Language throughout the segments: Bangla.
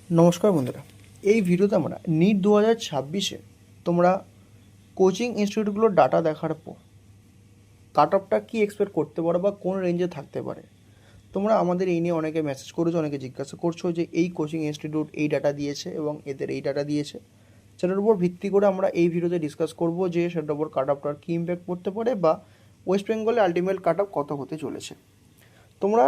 নমস্কার বন্ধুরা, এই ভিডিওতে আমরা নিট 2026-এ তোমরা কোচিং ইনস্টিটিউটগুলোর ডাটা দেখার পর কাট অফটা কী এক্সপেক্ট করতে পারো বা কোন রেঞ্জে থাকতে পারে। তোমরা আমাদের এই নিয়ে অনেকে মেসেজ করেছো, অনেকে জিজ্ঞাসা করছো যে এই কোচিং ইনস্টিটিউট এই ডাটা দিয়েছে এবং এদের এই ডাটা দিয়েছে, সেটার উপর ভিত্তি করে আমরা এই ভিডিওতে ডিসকাস করব যে সেটার উপর কাট অফটার কী ইম্প্যাক্ট পড়তে পারে বা ওয়েস্ট বেঙ্গলে আলটিমেট কাট অফ কত হতে চলেছে। তোমরা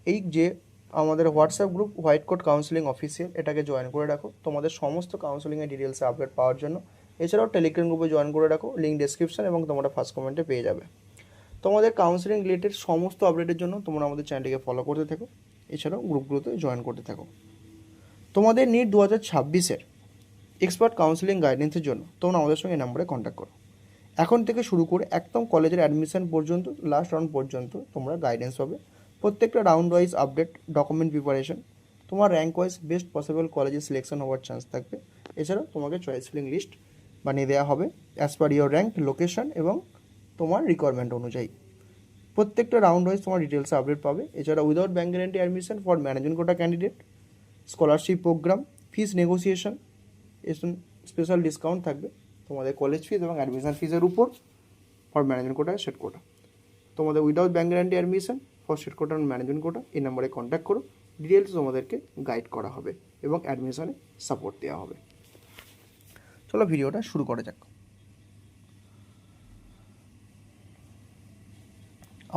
এই যে আমাদের WhatsApp group white coat counselling official, এটাকে জয়েন করে রাখো তোমাদের সমস্ত কাউন্সিলিংয়ের ডিটেলসে আপডেট পাওয়ার জন্য। এছাড়াও টেলিগ্রাম গ্রুপে জয়েন করে রাখো, লিঙ্ক ডেসক্রিপশন এবং তোমরা ফার্স্ট কমেন্টে পেয়ে যাবে। তোমাদের কাউন্সিলিং রিলেটেড সমস্ত আপডেটের জন্য তোমরা আমাদের চ্যানেলটিকে ফলো করতে থাকো, এছাড়াও গ্রুপগুলোতে জয়েন করতে থাকো। তোমাদের নিট 2026-এর এক্সপার্ট কাউন্সিলিং গাইডেন্সের জন্য তোমরা আমাদের সঙ্গে এই নাম্বারে কন্ট্যাক্ট করো। এখন থেকে শুরু করে একদম কলেজের অ্যাডমিশন পর্যন্ত লাস্ট রাউন্ড পর্যন্ত তোমরা গাইডেন্স পাবে। প্রত্যেকটা round wise update, document preparation, তোমার র্যাঙ্ক ওয়াইজ বেস্ট পসিবল কলেজে সিলেকশন হওয়ার চান্স থাকবে। এছাড়াও তোমাকে চয়েস ফিলিং লিস্ট বানিয়ে দেওয়া হবে as per your rank, location এবং তোমার রিকোয়ারমেন্ট অনুযায়ী। প্রত্যেকটা রাউন্ড ওয়াইজ তোমার ডিটেলসে আপডেট পাবে। এছাড়া without bank guarantee admission for management quota candidate, scholarship programme, fees negotiation, special discount থাকবে তোমাদের কলেজ ফিস এবং অ্যাডমিশন ফিসের উপর for management quota, seat quota. তোমাদের without bank guarantee admission for seat quota and management quota, এই নাম্বারে কন্ট্যাক্ট করো। ডিটেলস তোমাদেরকে গাইড করা হবে এবং অ্যাডমিশনে সাপোর্ট দেওয়া হবে। চলো ভিডিওটা শুরু করা যাক।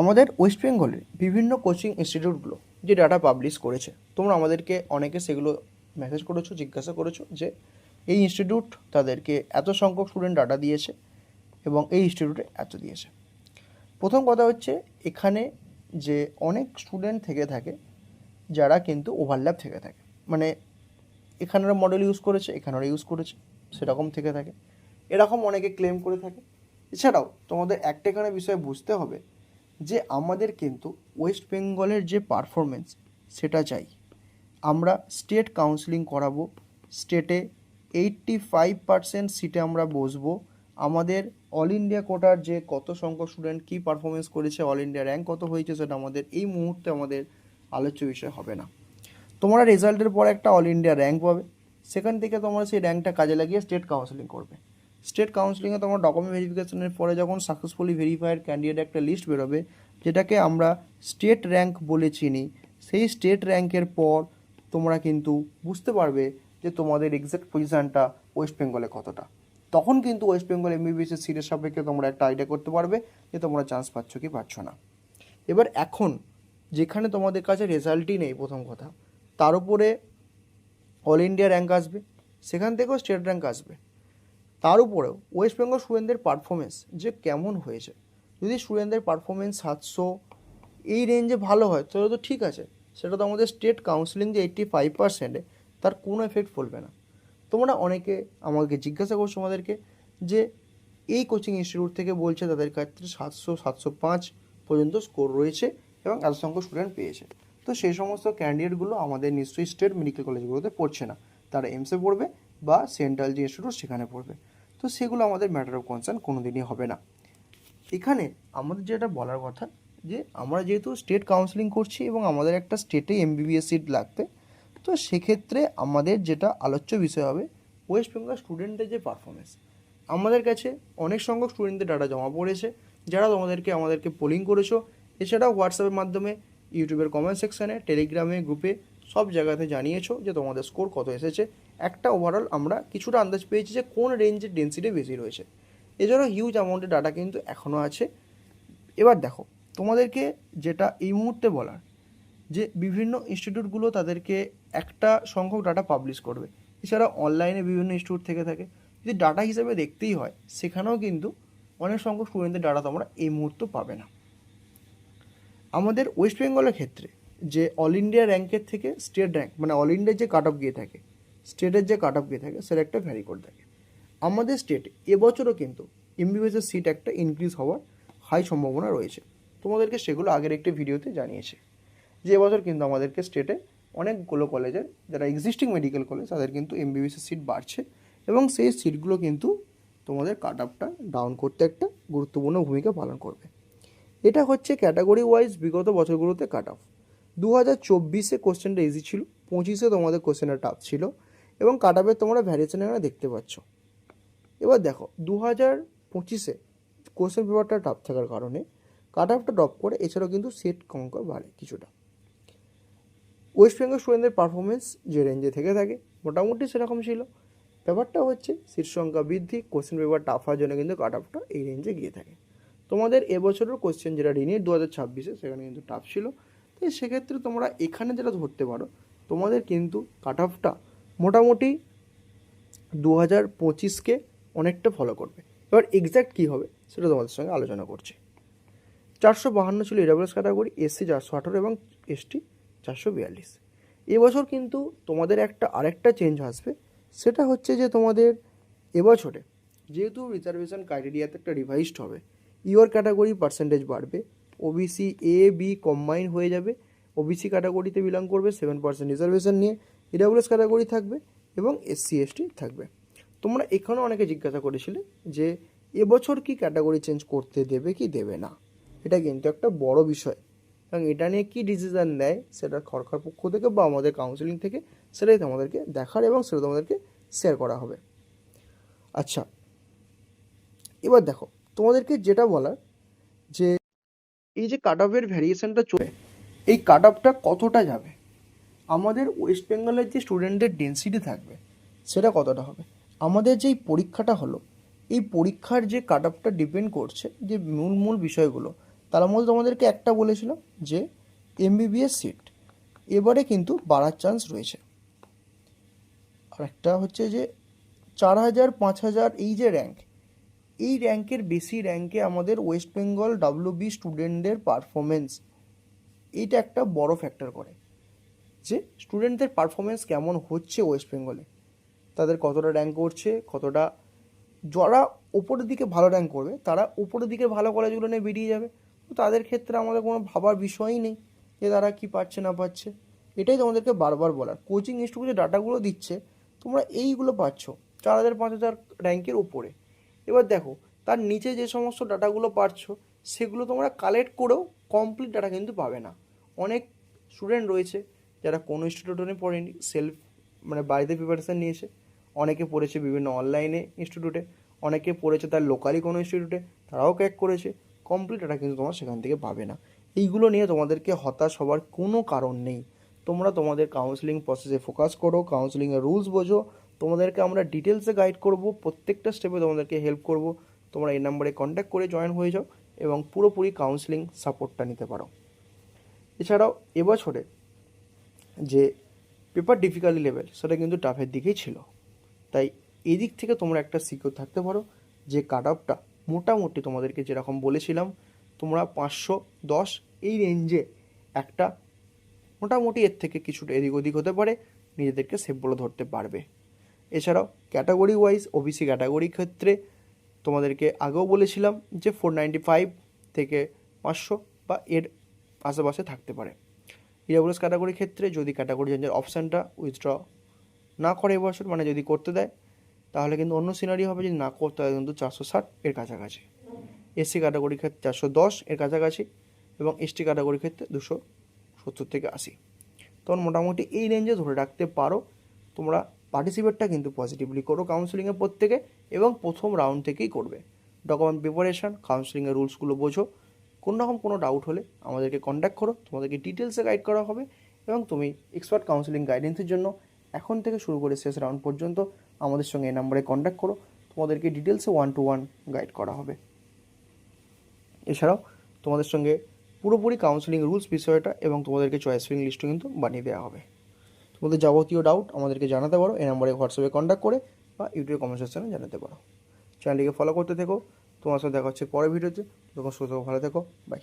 আমাদের ওয়েস্ট বেঙ্গলের বিভিন্ন কোচিং ইনস্টিটিউটগুলো যে ডাটা পাবলিশ করেছে, তোমরা আমাদেরকে অনেকে সেগুলো মেসেজ করেছো, জিজ্ঞাসা করেছো যে এই ইনস্টিটিউট তাদেরকে এত সংখ্যক স্টুডেন্ট ডাটা দিয়েছে এবং এই ইনস্টিটিউটে এত দিয়েছে। প্রথম কথা হচ্ছে, এখানে যে অনেক স্টুডেন্ট থেকে থাকে যারা কিন্তু ওভারল্যাপ থেকে থাকে, মানে এখানেরা মডেল ইউজ করেছে, এখানেরা ইউজ করেছে, সেরকম থেকে থাকে, এরকম অনেকে ক্লেম করে থাকে। এছাড়াও তোমাদের একটা এখানে বিষয় বুঝতে হবে যে আমাদের কিন্তু ওয়েস্ট বেঙ্গলের যে পারফরমেন্স সেটা চাই। আমরা স্টেট কাউন্সিলিং করাবো, স্টেটে 85% সিটে আমরা বসবো। আমাদের অল ইন্ডিয়া কোটার যে কত সংখ্যক স্টুডেন্ট কী পারফরমেন্স করেছে, অল ইন্ডিয়া র্যাঙ্ক কত হয়েছে, সেটা আমাদের এই মুহূর্তে আমাদের আলোচ্য বিষয় হবে না। তোমরা রেজাল্টের পর একটা অল ইন্ডিয়া র্যাঙ্ক পাবে, সেখান থেকে তোমরা সেই র্যাঙ্কটা কাজে লাগিয়ে স্টেট কাউন্সিলিং করবে। স্টেট কাউন্সিলিংয়ে তোমার ডকুমেন্ট ভেরিফিকেশনের পরে যখন সাকসেসফুলি ভেরিফাইড ক্যান্ডিডেট একটা লিস্ট বেরোবে, যেটাকে আমরা স্টেট র্যাঙ্ক বলে চিনি, সেই স্টেট র্যাঙ্কের পর তোমরা কিন্তু বুঝতে পারবে যে তোমাদের এক্সাক্ট পজিশানটা ওয়েস্ট বেঙ্গলে কতটা। তখন কিন্তু ওয়েস্ট বেঙ্গল এমবিবিএসের সিটের সাপেক্ষে তোমরা একটা আইডিয়া করতে পারবে যে তোমরা চান্স পাচ্ছ কি পাচ্ছ না। এবার এখন যেখানে তোমাদের কাছে রেজাল্টই নেই, প্রথম কথা, তার উপরে অল ইন্ডিয়া র্যাঙ্ক আসবে, সেখান থেকেও স্টেট র্যাঙ্ক আসবে, তার উপরেও ওয়েস্ট বেঙ্গল স্টুডেন্টদের পারফরমেন্স যে কেমন হয়েছে। যদি স্টুডেন্টদের পারফরমেন্স 700 এই রেঞ্জে ভালো হয় তাহলে তো ঠিক আছে, সেটা তো আমাদের স্টেট কাউন্সিলিং যে 85%-এ তার কোনো এফেক্ট ফেলবে না। তোমরা অনেকে আমাকে জিজ্ঞাসা করছো আমাদেরকে যে এই কোচিং ইনস্টিটিউট থেকে বলছে তাদের ক্ষেত্রে 700-705 পর্যন্ত স্কোর রয়েছে এবং এত সংখ্যক স্টুডেন্ট পেয়েছে। তো সেই সমস্ত ক্যান্ডিডেটগুলো আমাদের নিশ্চয়ই স্টেট মেডিকেল কলেজগুলোতে পড়ছে না, তারা এমসে পড়বে বা সেন্ট্রাল যে ইনস্টিটিউট সেখানে পড়বে। তো সেগুলো আমাদের ম্যাটার অফ কনসার্ন কোনো দিনই হবে না। এখানে আমাদের যেটা বলার কথা যে আমরা যেহেতু স্টেট কাউন্সিলিং করছি এবং আমাদের একটা স্টেটে এমবিবিএস সিট লাগবে, তো সেক্ষেত্রে আমাদের যেটা আলোচ্য বিষয় হবে ওয়েস্ট বেঙ্গল স্টুডেন্টদের যে পারফরমেন্স। আমাদের কাছে অনেক সংখ্যক স্টুডেন্টদের ডাটা জমা পড়েছে, যারা আমাদেরকে পোলিং করেছো। এছাড়াও হোয়াটসঅ্যাপের মাধ্যমে, ইউটিউবের কমেন্ট সেকশানে, টেলিগ্রামে, গ্রুপে সব জায়গাতে জানিয়েছো যে তোমাদের স্কোর কত এসেছে। একটা ওভারঅল আমরা কিছুটা আন্দাজ পেয়েছি যে কোন রেঞ্জের ডেন্সিটি বেশি রয়েছে। এছাড়াও হিউজ অ্যামাউন্টের ডাটা কিন্তু এখনও আছে। এবার দেখো, তোমাদেরকে যেটা এই মুহূর্তে বলার যে বিভিন্ন ইনস্টিটিউটগুলো তাদেরকে একটা সংখ্যক ডাটা পাবলিশ করবে, এছাড়া অনলাইনে বিভিন্ন ইনস্টিটিউট থেকে থাকে। যদি ডাটা হিসেবে দেখতেই হয়, সেখানেও কিন্তু অনেক সংখ্যক স্টুডেন্টদের ডাটা তোমরা এই মুহূর্তে পাবে না। আমাদের ওয়েস্ট বেঙ্গলের ক্ষেত্রে যে অল ইন্ডিয়া র্যাঙ্কের থেকে স্টেট র্যাঙ্ক, মানে অল ইন্ডিয়ার যে কাট অফ গিয়ে থাকে, স্টেটের যে কাট অফ গিয়ে থাকে, সেটা একটা ভ্যারি করে থাকে। আমাদের স্টেটে এবছরও কিন্তু এমবিবিএসের সিট একটা ইনক্রিজ হওয়ার হাই সম্ভাবনা রয়েছে। তোমাদেরকে সেগুলো আগের একটি ভিডিওতে জানিয়েছে যে এবছর কিন্তু আমাদেরকে স্টেটে অনেকগুলো কলেজের যারা এক্সিস্টিং মেডিকেল কলেজ তাদের কিন্তু এমবিবিএসের সিট বাড়ছে এবং সেই সিটগুলো কিন্তু তোমাদের কাট অফটা ডাউন করতে একটা গুরুত্বপূর্ণ ভূমিকা পালন করবে। এটা হচ্ছে ক্যাটাগরি ওয়াইজ বিগত বছরগুলোতে কাট অফ। 2024 কোশ্চেনটা ইজি ছিল, 25 তোমাদের কোশ্চেনটা টাফ ছিল, এবং কাট অফের তোমরা ভ্যারিয়েশন এখানে দেখতে পাচ্ছ। এবার দেখো 2025 কোশ্চেন পেপারটা টাফ থাকার কারণে কাট অফটা ড্রপ করে, এছাড়াও কিন্তু সেট অঙ্ক বাড়ে কিছুটা। ওয়েস্ট বেঙ্গল স্টুডেন্টদের পারফরমেন্স যে রেঞ্জে থেকে থাকে মোটামুটি সেরকম ছিল। ব্যাপারটা হচ্ছে শীর্ষ সংখ্যা বৃদ্ধি, কোশ্চেন পেপার টাফ হওয়ার জন্য কিন্তু কাট অফটা এই রেঞ্জে গিয়ে থাকে। তোমাদের এবছরের কোশ্চেন যেটা রিনিট 2026 সেখানে কিন্তু টাফ ছিল, তাই সেক্ষেত্রে তোমরা এখানে যেটা ধরতে পারো, তোমাদের কিন্তু কাট অফটা মোটামুটি 2025কে অনেকটা ফলো করবে। এবার এক্স্যাক্ট কী হবে সেটা তোমাদের সঙ্গে আলোচনা করছি। 452 ছিল ইডাব্লিউএস ক্যাটাগরি, এসসি 418 এবং এসটি 442। এবছর কিন্তু তোমাদের আরেকটা চেঞ্জ আসবে, সেটা হচ্ছে যে তোমাদের এবছরে যেহেতু রিজার্ভেশন ক্রাইটেরিয়াতে একটা রিভাইজড হবে, ইওর ক্যাটাগরি পার্সেন্টেজ বাড়বে, ওবিসি এ বি কম্বাইন হয়ে যাবে, ওবিসি ক্যাটাগরিতে বিলং করবে 7% রিজার্ভেশন নিয়ে, ইডাব্লিউএস ক্যাটাগরি থাকবে এবং এসসি এসটি থাকবে। তোমরা এখানেও অনেকে জিজ্ঞাসা করেছিলে যে এবছর কি ক্যাটাগরি চেঞ্জ করতে দেবে কি দেবে না, এটা কিন্তু একটা বড় বিষয়, এবং এটা নিয়ে কী ডিসিশান নেয় সেটা সরকার পক্ষ থেকে বা আমাদের কাউন্সিলিং থেকে, সেটাই তোমাদেরকে দেখার এবং সেটা তোমাদেরকে শেয়ার করা হবে। আচ্ছা, এবার দেখো তোমাদেরকে যেটা বলার, যে এই যে কাট অফের ভ্যারিয়েশনটা চলে, এই কাট অফটা কতটা যাবে, আমাদের ওয়েস্ট বেঙ্গলের যে স্টুডেন্টদের ডেন্সিটি থাকবে সেটা কতটা হবে, আমাদের যেই পরীক্ষাটা হলো এই পরীক্ষার যে কাট অফটা ডিপেন্ড করছে যে মূল বিষয়গুলো, তার মধ্যে তোমাদেরকে একটা বলেছিলাম যে এমবিবিএস সিট এবারে কিন্তু বাড়ার চান্স রয়েছে, আর একটা হচ্ছে যে 4000 5000 এই যে র্যাঙ্ক, এই র্যাঙ্কের বেশি র্যাঙ্কে আমাদের ওয়েস্ট বেঙ্গল ডাব্লিউবি স্টুডেন্টদের পারফরমেন্স, এইটা একটা বড় ফ্যাক্টর করে যে স্টুডেন্টদের পারফরমেন্স কেমন হচ্ছে ওয়েস্ট বেঙ্গলে, তাদের কতটা র্যাঙ্ক করছে, কতটা, যারা ওপরের দিকে ভালো র্যাঙ্ক করবে তারা উপরের দিকে ভালো কলেজগুলো নিয়ে বেরিয়ে যাবে, তো তাদের ক্ষেত্রে আমাদের কোনো ভাবার বিষয়ই নেই যে তারা কী পাচ্ছে না পাচ্ছে। এটাই তোমাদেরকে বারবার বলার, কোচিং ইনস্টিটিউট যে ডাটাগুলো দিচ্ছে তোমরা এইগুলো পাচ্ছ 4000 5000 র্যাঙ্কের উপরে। এবার দেখো তার নিচে যে সমস্ত ডাটাগুলো পাচ্ছ সেগুলো তোমরা কালেক্ট করেও কমপ্লিট ডাটা কিন্তু পাবে না। অনেক স্টুডেন্ট রয়েছে যারা কোনো ইনস্টিটিউটে পড়েনি, বাড়িতে প্রিপারেশান নিয়েছে, অনেকে পড়েছে বিভিন্ন অনলাইনে ইনস্টিটিউটে, অনেকে পড়েছে তার লোকালি কোনো ইনস্টিটিউটে, তারাও ক্র্যাক করেছে, কমপ্লিট ডাটা কিন্তু তোমরা সেখান থেকে পাবে না। এইগুলো নিয়ে তোমাদেরকে হতাশ হওয়ার কোনো কারণ নেই। তোমরা তোমাদের কাউন্সেলিং প্রসেসে ফোকাস করো, কাউন্সেলিংয়ের রুলস বোঝো, তোমাদেরকে আমরা ডিটেলসে গাইড করব, প্রত্যেকটা স্টেপে তোমাদেরকে হেল্প করব। তোমরা এই নাম্বারে কন্ট্যাক্ট করে জয়েন হয়ে যাও এবং পুরোপুরি কাউন্সেলিং সাপোর্টটা নিতে পারো। এছাড়াও এবছরে যে পেপার ডিফিকাল্টি লেভেল সেটা কিন্তু টাফের দিকেই ছিল, তাই এই দিক থেকে তোমরা একটা সিকিউর থাকতে পারো যে কাট অফটা মোটামুটি তোমাদেরকে যেরকম বলেছিলাম তোমরা 510 এই রেঞ্জে একটা মোটামুটি, এর থেকে কিছুটা এদিক ওদিক হতে পারে, নিজেদেরকে সেফ বলে ধরতে পারবে। এছাড়াও ক্যাটাগরি ওয়াইজ ওবিসি ক্যাটাগরির ক্ষেত্রে তোমাদেরকে আগেও বলেছিলাম যে 495 থেকে 500 বা এর আশেপাশে থাকতে পারে। ইডাব্লিউএস ক্যাটাগরির ক্ষেত্রে যদি ক্যাটাগরি চেঞ্জের অপশানটা উইথড্র না করে এবছর, যদি করতে দেয় তাহলে কিন্তু অন্য সিনারি হবে, যদি না করতে হয় কিন্তু 460 এর কাছাকাছি। এসসি ক্যাটাগরির ক্ষেত্রে 410 এর কাছাকাছি এবং এসটি ক্যাটাগরির ক্ষেত্রে 270 থেকে 80। তখন মোটামুটি এই রেঞ্জে ধরে রাখতে পারো। তোমরা পার্টিসিপেটটা কিন্তু পজিটিভলি করো কাউন্সেলিংয়ে প্রত্যেকে, এবং প্রথম রাউন্ড থেকেই করবে। ডকুমেন্ট প্রিপারেশান, কাউন্সেলিংয়ের রুলসগুলো বোঝো, কোনো ডাউট হলে আমাদেরকে কন্ট্যাক্ট করো, তোমাদেরকে ডিটেলসে গাইড করা হবে, এবং তুমি এক্সপার্ট কাউন্সেলিং গাইডেন্সের জন্য এখন থেকে শুরু করে শেষ রাউন্ড পর্যন্ত আমাদের সঙ্গে এই নাম্বারে কন্ট্যাক্ট করো, তোমাদেরকে ডিটেলসে 1-to-1 গাইড করা হবে। এছাড়াও তোমাদের সঙ্গে পুরোপুরি কাউন্সেলিং রুলস বিষয়টা এবং তোমাদেরকে চয়েস ফিলিং লিস্টও কিন্তু বানিয়ে দেওয়া হবে। তোমাদের যাবতীয় ডাউট আমাদেরকে জানাতে পারো এই নাম্বারে হোয়াটসঅ্যাপে কন্ট্যাক্ট করে বা ইউটিউবে কমেন্ট সেকশনে জানাতে পারো। চ্যানেলটিকে ফলো করতে থেকো। তোমার সাথে দেখা হচ্ছে পরের ভিডিওতে। তখন সুস্থ ভালো থেকো, বাই।